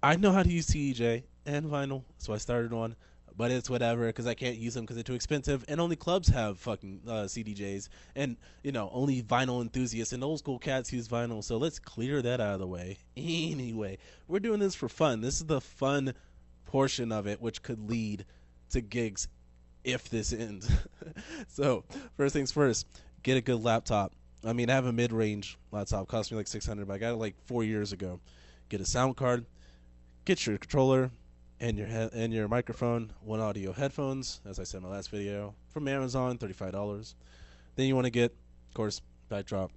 I know how to use TEJ and vinyl, so I started on. But it's whatever because I can't use them because they're too expensive, and only clubs have fucking CDJs, and only vinyl enthusiasts and old school cats use vinyl. So let's clear that out of the way. Anyway, we're doing this for fun. This is the fun portion of it, which could lead to gigs if this ends. So first things first, get a good laptop. I mean, I have a mid-range laptop, cost me like 600, but I got it like 4 years ago. Get a sound card, get your controller and your microphone, one audio headphones, as I said in my last video, from Amazon, $35. Then you want to get, of course, backdrop,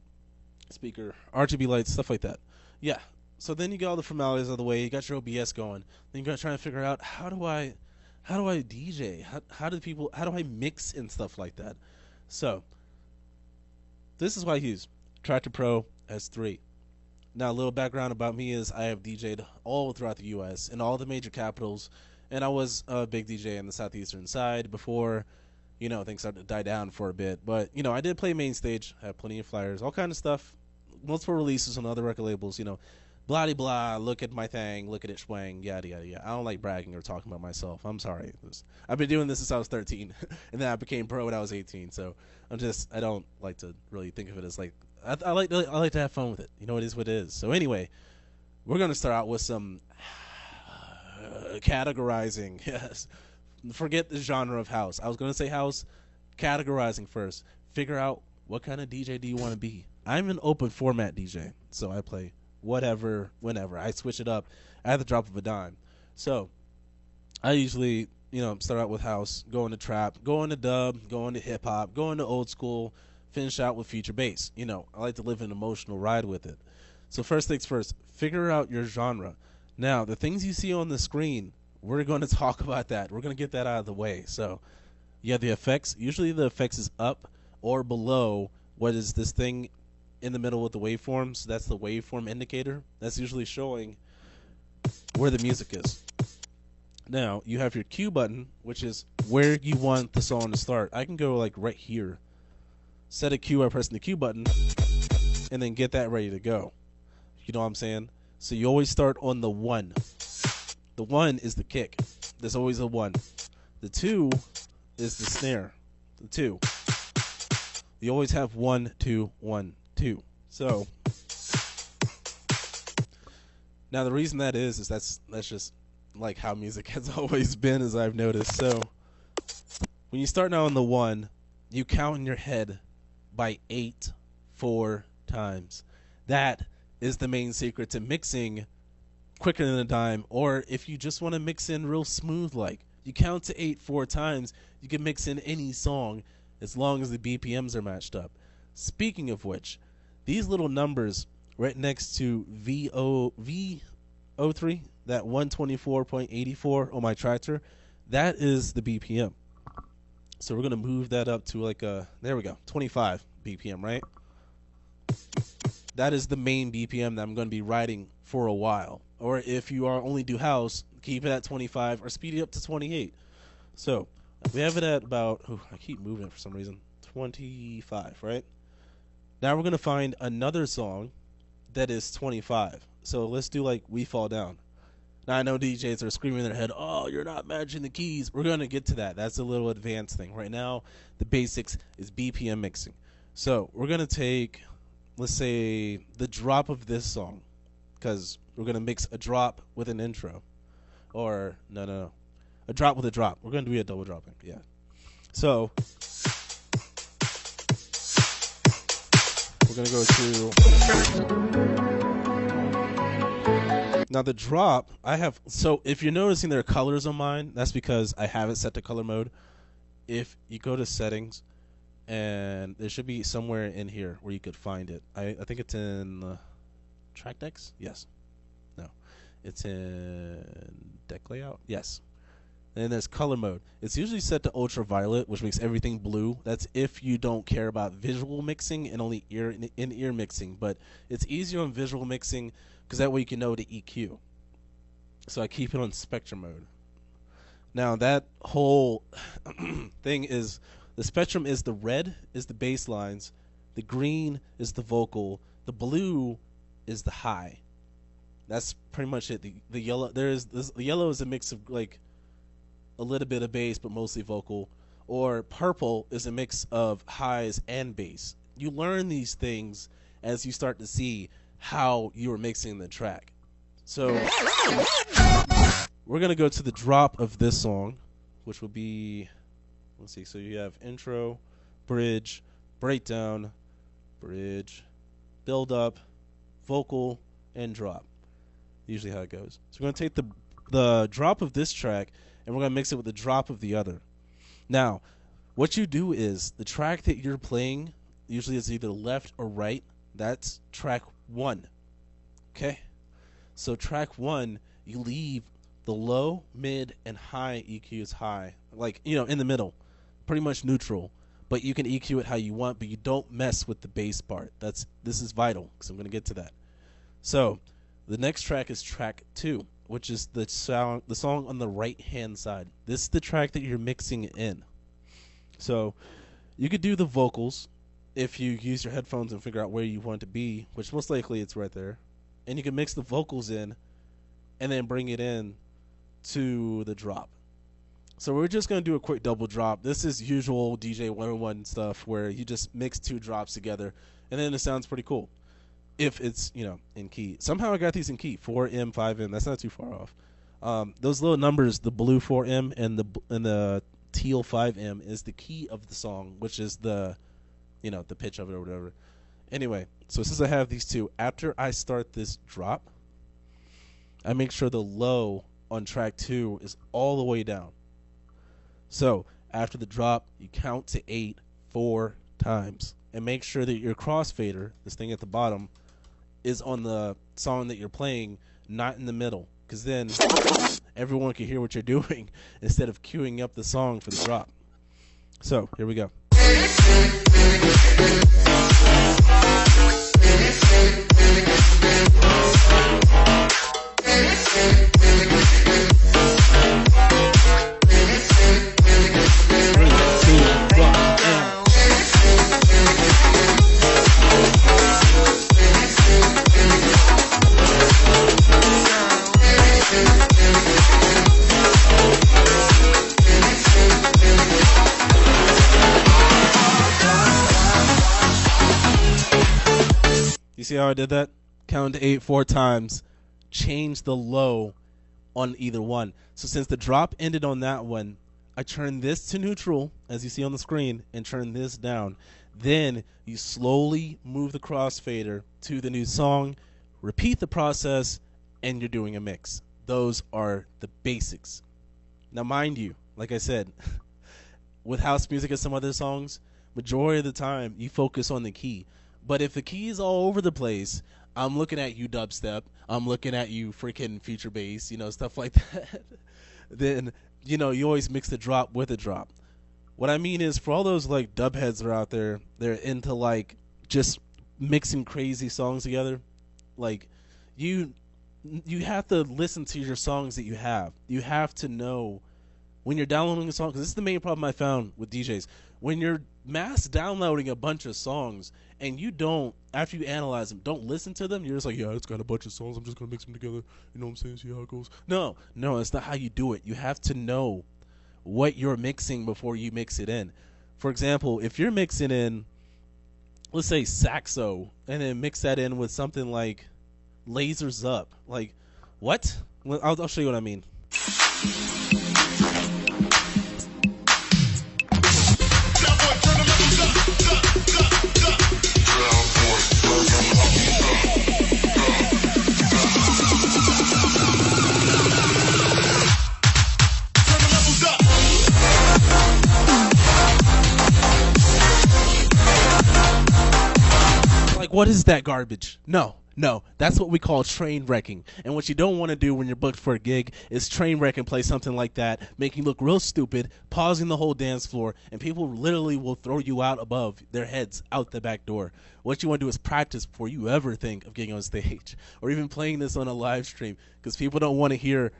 speaker, RGB lights, stuff like that. Yeah. So then you get all the formalities out of the way. You got your OBS going. Then you got to try and figure out how do I DJ? How do I mix and stuff like that? So this is what I use: Tractor Pro S3. Now, a little background about me is I have DJed all throughout the U.S. in all the major capitals, and I was a big DJ in the southeastern side before, things started to die down for a bit. But, I did play main stage, had plenty of flyers, all kind of stuff, multiple releases on other record labels, blah de blah, look at my thing, look at it swang, yada yada yada. I don't like bragging or talking about myself. I'm sorry. I've been doing this since I was 13, and then I became pro when I was 18. So I don't like to really think of it as like I like to have fun with it. It is what it is. So anyway, we're gonna start out with some categorizing. Yes, forget the genre of house. I was gonna say house. Categorizing first. Figure out what kind of DJ do you want to be. I'm an open format DJ, so I play whatever, whenever. I switch it up at the drop of a dime. So I usually, start out with house, go into trap, go into dub, go into hip hop, go into old school, finish out with future bass. I like to live an emotional ride with it. So first things first, figure out your genre. Now, the things you see on the screen, we're going to talk about that. We're going to get that out of the way. So you have the effects. Usually the effects is up or below what is this thing in the middle with the waveforms. That's the waveform indicator. That's usually showing where the music is. Now, you have your Q button, which is where you want the song to start. I can go like right here. Set a Q by pressing the Q button, and then get that ready to go. You know what I'm saying? So you always start on the 1. The 1 is the kick. There's always a 1. The 2 is the snare. The 2. You always have 1, 2, 1, 2. So now the reason that is that's just like how music has always been, as I've noticed. So when you start now on the 1, you count in your head by 8 4 times. That is the main secret to mixing quicker than a dime, or if you just want to mix in real smooth, like you count to 8 4 times, you can mix in any song as long as the BPMs are matched up. Speaking of which, these little numbers right next to VO3, that 124.84 on my tractor, that is the BPM. So we're going to move that up to like there we go, 25 BPM, right? That is the main BPM that I'm going to be riding for a while. Or if you are only do house, keep it at 25 or speed it up to 28. So we have it at about, I keep moving it for some reason, 25, right? Now we're going to find another song that is 25. So let's do like We Fall Down. Now I know DJs are screaming in their head, oh, you're not matching the keys. We're going to get to that. That's a little advanced thing. Right now, the basics is BPM mixing. So we're going to take, let's say, the drop of this song, because we're going to mix a drop with an intro. Or, no. A drop with a drop. We're going to do a double dropping, yeah. So we're going to go to... Now the drop, I have, so if you're noticing there are colors on mine, that's because I have it set to color mode. If you go to settings, and there should be somewhere in here where you could find it. I think it's in track decks? Yes. No. It's in deck layout? Yes. And then there's color mode. It's usually set to ultraviolet, which makes everything blue. That's if you don't care about visual mixing and only in-ear mixing. But it's easier on visual mixing because that way you can know the EQ. So I keep it on spectrum mode. Now that whole thing is, the spectrum is the red is the bass lines, the green is the vocal, the blue is the high. That's pretty much it. The yellow the yellow is a mix of like a little bit of bass but mostly vocal, or purple is a mix of highs and bass. You learn these things as you start to see how you are mixing the track. So we're gonna go to the drop of this song, which will be, let's see. So you have intro, bridge, breakdown, bridge, build up, vocal, and drop. Usually how it goes. So we're gonna take the drop of this track and we're gonna mix it with the drop of the other. Now, what you do is the track that you're playing usually is either left or right. That's track 1. Okay? So track 1, you leave the low, mid, and high EQs high. Like, in the middle. Pretty much neutral. But you can EQ it how you want, but you don't mess with the bass part. This is vital, because I'm going to get to that. So, the next track is track 2, which is the song on the right-hand side. This is the track that you're mixing in. So, you could do the vocals if you use your headphones and figure out where you want it to be, which most likely it's right there. And you can mix the vocals in and then bring it in to the drop. So we're just going to do a quick double drop. This is usual DJ 101 stuff where you just mix 2 drops together and then it sounds pretty cool. If it's, in key. Somehow I got these in key, 4M, 5M. That's not too far off. Those little numbers, the blue 4M and the teal 5M is the key of the song, which is the pitch of it or whatever. Anyway, so since I have these two, after I start this drop, I make sure the low on track 2 is all the way down. So after the drop, you count to 8 4 times. And make sure that your crossfader, this thing at the bottom, is on the song that you're playing, not in the middle. Because then everyone can hear what you're doing instead of queuing up the song for the drop. So here we go. You see how I did that? Count to 8 4 times. Change the low on either one. So since the drop ended on that one, I turn this to neutral, as you see on the screen, and turn this down. Then you slowly move the crossfader to the new song, repeat the process, and you're doing a mix. Those are the basics. Now mind you, like I said, with house music and some other songs, majority of the time you focus on the key. But if the key is all over the place, I'm looking at you dubstep, I'm looking at you freaking future bass, stuff like that. Then, you always mix the drop with a drop. What I mean is, for all those like dub heads that are out there, they're into like just mixing crazy songs together. Like, you have to listen to your songs that you have. You have to know when you're downloading a song, because this is the main problem I found with DJs. When you're mass downloading a bunch of songs and you don't, after you analyze them, don't listen to them, you're just like, yeah, it's got a bunch of songs, I'm just going to mix them together, you know what I'm saying, see how it goes. No, that's not how you do it. You have to know what you're mixing before you mix it in. For example, if you're mixing in, let's say saxo, and then mix that in with something like lasers up, like, what? Well, I'll show you what I mean. Like, what is that garbage? No, that's what we call train wrecking. And what you don't want to do when you're booked for a gig is train wreck and play something like that, making you look real stupid, pausing the whole dance floor, and people literally will throw you out above their heads out the back door. What you want to do is practice before you ever think of getting on stage or even playing this on a live stream, because people don't want to hear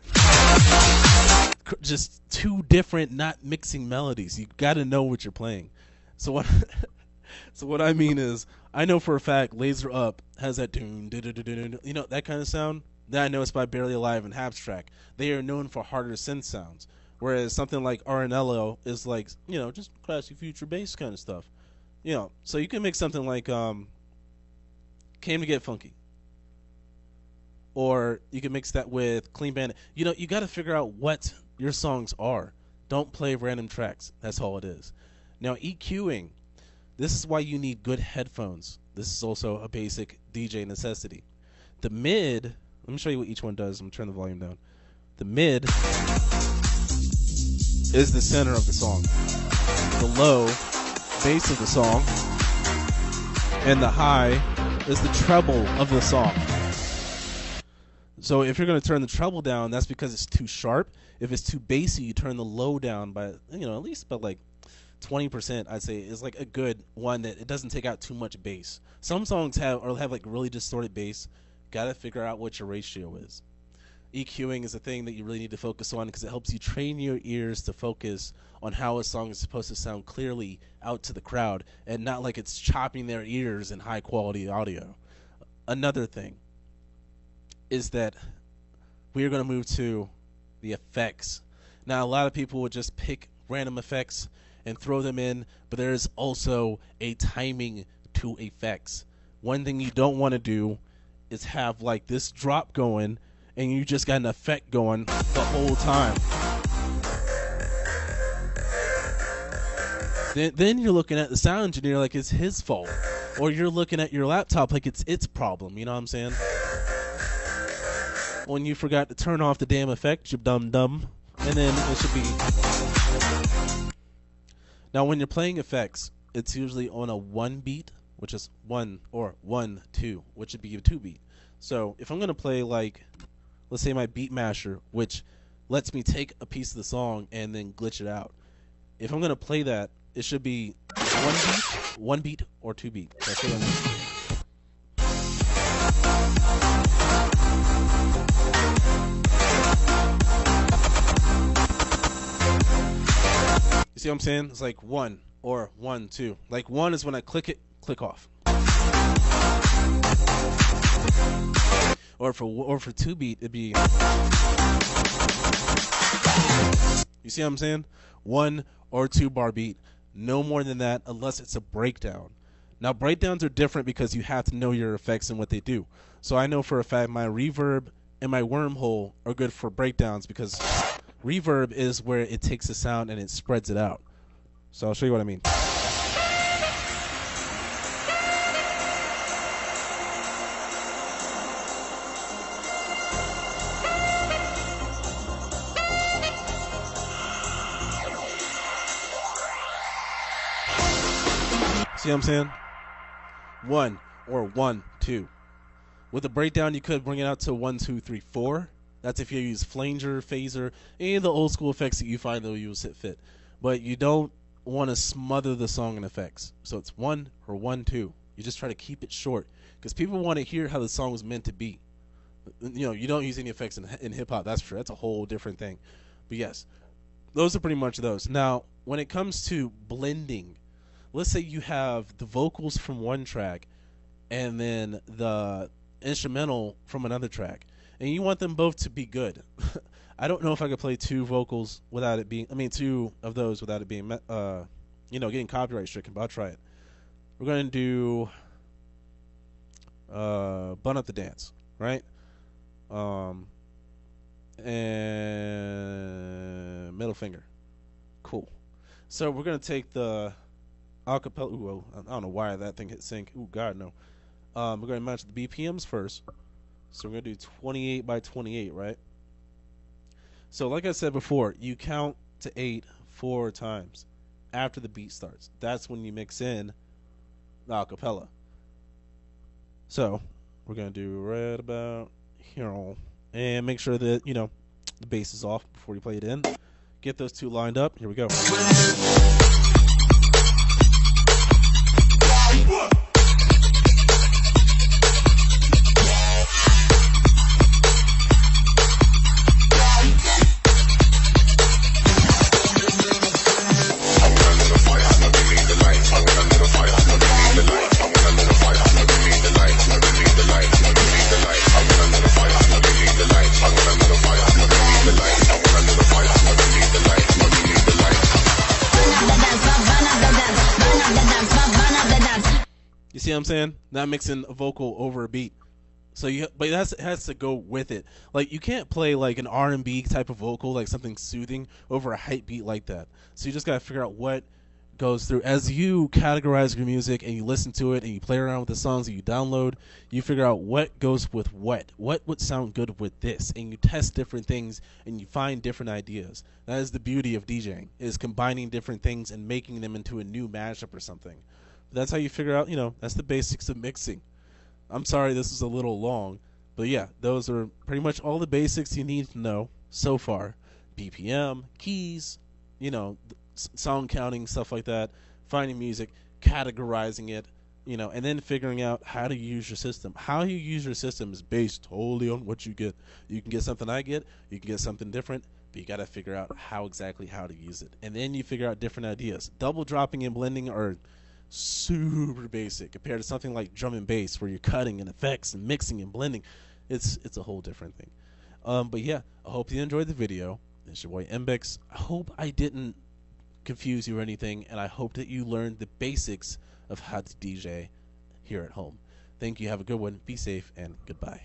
just two different, not mixing melodies. You got to know what you're playing. So what I mean is, I know for a fact Laser Up has that that kind of sound. Then I know it's by Barely Alive and Abstract. They are known for harder synth sounds, whereas something like Arnello is like, just classic future bass kind of stuff. So you can make something like Came to Get Funky, or you can mix that with Clean Bandit. You got to figure out what your songs are. Don't play random tracks. That's all it is. Now, EQing. This is why you need good headphones. This is also a basic DJ necessity. The mid, let me show you what each one does. I'm going to turn the volume down. The mid is the center of the song. The low, bass of the song. And the high is the treble of the song. So if you're going to turn the treble down, that's because it's too sharp. If it's too bassy, you turn the low down by, at least by like 20%, I'd say, is like a good one that it doesn't take out too much bass. Some songs have like really distorted bass. Got to figure out what your ratio is. EQing is a thing that you really need to focus on because it helps you train your ears to focus on how a song is supposed to sound clearly out to the crowd and not like it's chopping their ears in high quality audio. Another thing is that we are going to move to the effects. Now, a lot of people would just pick random effects and throw them in, but there is also a timing to effects. One thing you don't want to do is have like this drop going and you just got an effect going the whole time. Then you're looking at the sound engineer like it's his fault, or you're looking at your laptop like it's its problem. You know what I'm saying? When you forgot to turn off the damn effect, you dumb, and then it should be. Now, when you're playing effects, it's usually on a 1 beat, which is 1, or 1, 2, which would be a 2 beat. So if I'm going to play, like, let's say my beat masher, which lets me take a piece of the song and then glitch it out. If I'm going to play that, it should be 1 beat, or 2 beat. That's what I mean. You see what I'm saying? It's like 1 or 1, 2. Like 1 is when I click it, click off. Or for 2 beat, it'd be. You see what I'm saying? 1 or 2 bar beat. No more than that, unless it's a breakdown. Now, breakdowns are different because you have to know your effects and what they do. So I know for a fact my reverb and my wormhole are good for breakdowns because reverb is where it takes the sound and it spreads it out. So I'll show you what I mean. See what I'm saying? 1 or 1, 2. With a breakdown, you could bring it out to 1, 2, 3, 4. That's if you use flanger, phaser, any of the old school effects that you find that will fit. But you don't want to smother the song in effects. So it's 1 or 1, 2. You just try to keep it short because people want to hear how the song was meant to be. You don't use any effects in hip hop. That's true. That's a whole different thing. But yes, those are pretty much those. Now, when it comes to blending, let's say you have the vocals from one track and then the instrumental from another track, and you want them both to be good. I don't know if I could play 2 vocals without it being, 2 of those without it being, getting copyright stricken, but I'll try it. We're going to do Bun Up the Dance, right? And Middle Finger. Cool. So we're going to take the acapella. Ooh, I don't know why that thing hit sync. Ooh, God, no. We're going to match the BPMs first. So we're going to do 28 by 28, right? So like I said before, you count to 8 4 times after the beat starts. That's when you mix in the acapella. So we're going to do right about here. And make sure that, the bass is off before you play it in. Get those 2 lined up. Here we go. see what I'm saying? Not mixing a vocal over a beat. So but it has to go with it. Like you can't play like an R&B type of vocal, like something soothing, over a hype beat like that. So you just gotta figure out what goes through as you categorize your music and you listen to it and you play around with the songs that you download. You figure out what goes with what would sound good with this, and you test different things and you find different ideas. That is the beauty of DJing, is combining different things and making them into a new mashup or something. That's how you figure out, that's the basics of mixing. I'm sorry this is a little long, but yeah, those are pretty much all the basics you need to know so far. BPM, keys, song counting, stuff like that, finding music, categorizing it, and then figuring out how to use your system. How you use your system is based totally on what you get. You can get something I get, you can get something different, but you got to figure out how to use it. And then you figure out different ideas. Double dropping and blending are super basic compared to something like drum and bass, where you're cutting and effects and mixing and blending. It's a whole different thing. But yeah, I hope you enjoyed the video. It's your boy Mbex. I hope I didn't confuse you or anything, and I hope that you learned the basics of how to DJ here at home. Thank you. Have a good one. Be safe, and goodbye.